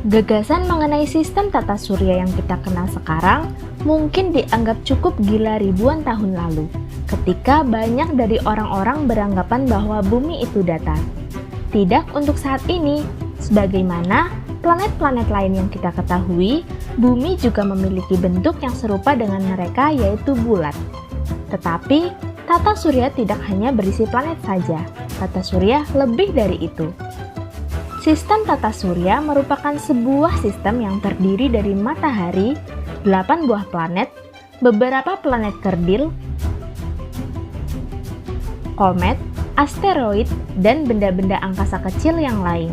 Gagasan mengenai sistem tata surya yang kita kenal sekarang mungkin dianggap cukup gila ribuan tahun lalu, ketika banyak dari orang-orang beranggapan bahwa bumi itu datar. Tidak untuk saat ini, sebagaimana planet-planet lain yang kita ketahui, bumi juga memiliki bentuk yang serupa dengan mereka, yaitu bulat. Tetapi, tata surya tidak hanya berisi planet saja, tata surya lebih dari itu. Sistem tata surya merupakan sebuah sistem yang terdiri dari matahari, 8 buah planet, beberapa planet kerdil, komet, asteroid, dan benda-benda angkasa kecil yang lain.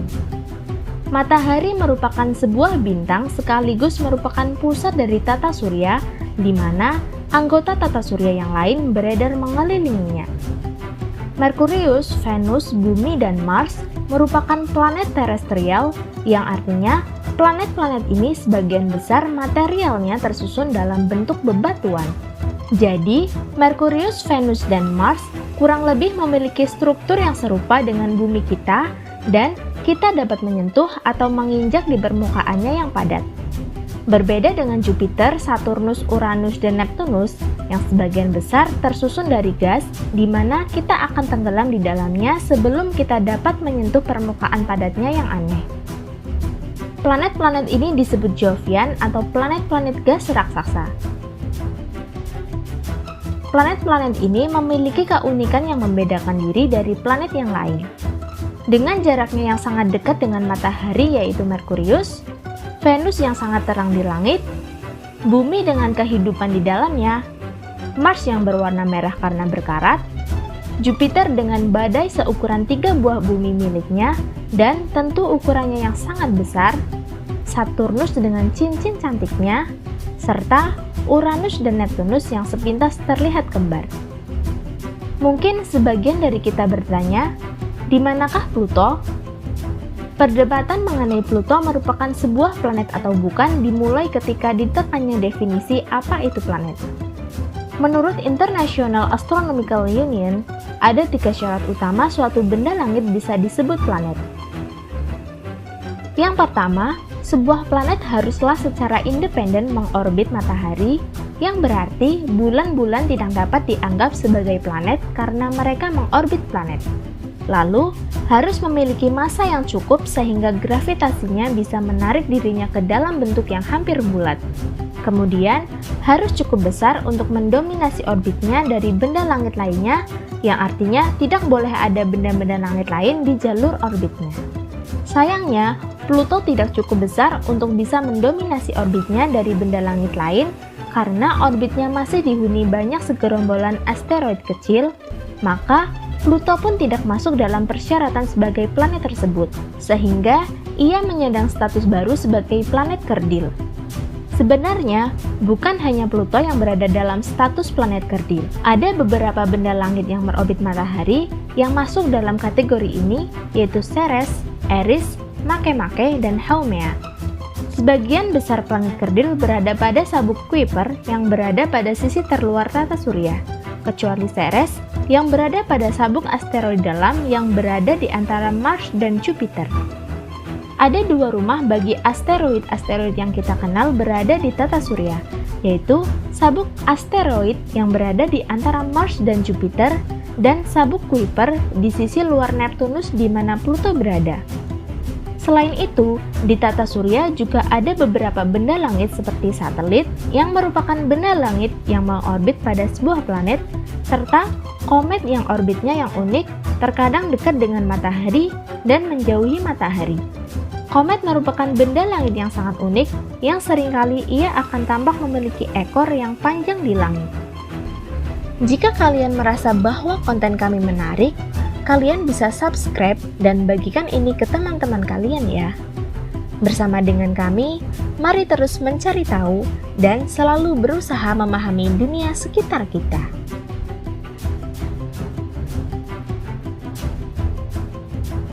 Matahari merupakan sebuah bintang sekaligus merupakan pusat dari tata surya, di mana anggota tata surya yang lain beredar mengelilinginya. Merkurius, Venus, Bumi, dan Mars merupakan planet terestrial, yang artinya planet-planet ini sebagian besar materialnya tersusun dalam bentuk bebatuan. Jadi, Merkurius, Venus, dan Mars kurang lebih memiliki struktur yang serupa dengan bumi kita, dan kita dapat menyentuh atau menginjak di permukaannya yang padat. Berbeda dengan Jupiter, Saturnus, Uranus, dan Neptunus yang sebagian besar tersusun dari gas, di mana kita akan tenggelam di dalamnya sebelum kita dapat menyentuh permukaan padatnya yang aneh. Planet-planet ini disebut Jovian atau planet-planet gas raksasa. Planet-planet ini memiliki keunikan yang membedakan diri dari planet yang lain. Dengan jaraknya yang sangat dekat dengan matahari, yaitu Merkurius, Venus yang sangat terang di langit, Bumi dengan kehidupan di dalamnya, Mars yang berwarna merah karena berkarat, Jupiter dengan badai seukuran 3 buah bumi miliknya dan tentu ukurannya yang sangat besar, Saturnus dengan cincin cantiknya, serta Uranus dan Neptunus yang sepintas terlihat kembar. Mungkin sebagian dari kita bertanya, di manakah Pluto? Perdebatan mengenai Pluto merupakan sebuah planet atau bukan dimulai ketika ditekannya definisi apa itu planet. Menurut International Astronomical Union, ada 3 syarat utama suatu benda langit bisa disebut planet. Yang pertama, sebuah planet haruslah secara independen mengorbit matahari, yang berarti bulan-bulan tidak dapat dianggap sebagai planet karena mereka mengorbit planet. Lalu, harus memiliki massa yang cukup sehingga gravitasinya bisa menarik dirinya ke dalam bentuk yang hampir bulat. Kemudian, harus cukup besar untuk mendominasi orbitnya dari benda langit lainnya, yang artinya tidak boleh ada benda-benda langit lain di jalur orbitnya. Sayangnya, Pluto tidak cukup besar untuk bisa mendominasi orbitnya dari benda langit lain karena orbitnya masih dihuni banyak segerombolan asteroid kecil, maka Pluto pun tidak masuk dalam persyaratan sebagai planet tersebut, sehingga ia menyandang status baru sebagai planet kerdil. Sebenarnya, bukan hanya Pluto yang berada dalam status planet kerdil. Ada beberapa benda langit yang berorbit matahari yang masuk dalam kategori ini, yaitu Ceres, Eris, Makemake, dan Haumea. Sebagian besar planet kerdil berada pada sabuk Kuiper yang berada pada sisi terluar tata surya, kecuali Ceres yang berada pada sabuk asteroid dalam yang berada di antara Mars dan Jupiter. Ada 2 rumah bagi asteroid-asteroid yang kita kenal berada di tata surya, yaitu sabuk asteroid yang berada di antara Mars dan Jupiter, dan sabuk Kuiper di sisi luar Neptunus di mana Pluto berada. Selain itu, di tata surya juga ada beberapa benda langit seperti satelit yang merupakan benda langit yang mengorbit pada sebuah planet, serta komet yang orbitnya yang unik, terkadang dekat dengan matahari dan menjauhi matahari. Komet merupakan benda langit yang sangat unik, yang seringkali ia akan tampak memiliki ekor yang panjang di langit. Jika kalian merasa bahwa konten kami menarik, kalian bisa subscribe dan bagikan ini ke teman-teman kalian ya. Bersama dengan kami, mari terus mencari tahu dan selalu berusaha memahami dunia sekitar kita.